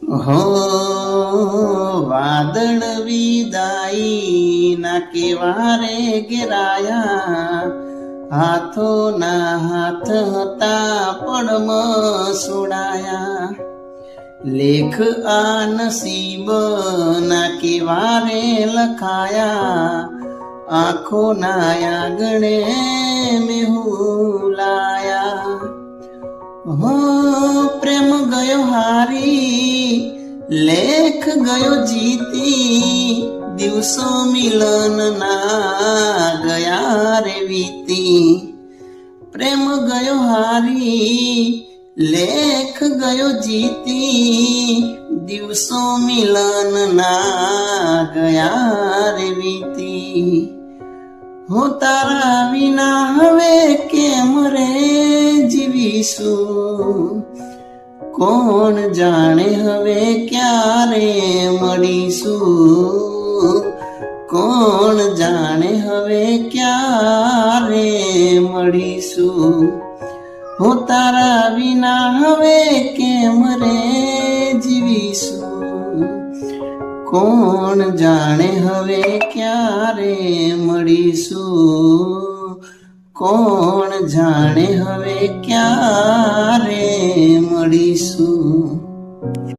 હો વાદળ વિદાઈ ના કેવારે ઘેરાયા, હાથો ના હાથ હતા પડમ સુડાયા. લેખ આ નસીબ ના કેવારે લખાયા, આંખો ના આંગણે મેહુલાયા. હો પ્રેમ ગયો હારી, લેખ ગયો જીતી, દિવસો મિલન ના ગયા રે વીતી. પ્રેમ ગયો હારી, લેખ ગયો જીતી, દિવસો મિલન ના ગયા રે વીતી. હું તારા વિના હવે કેમ રે જીવીશું, કોણ જાણે હવે ક્યારે મળીશું, કોણ જાણે હવે ક્યારે મળીશું. હું તારા વિના હવે કેમ રે જીવીશું, કોણ જાણે હવે ક્યારે મળીશું, કોણ જાણે હવે ક્યારે મળીશું.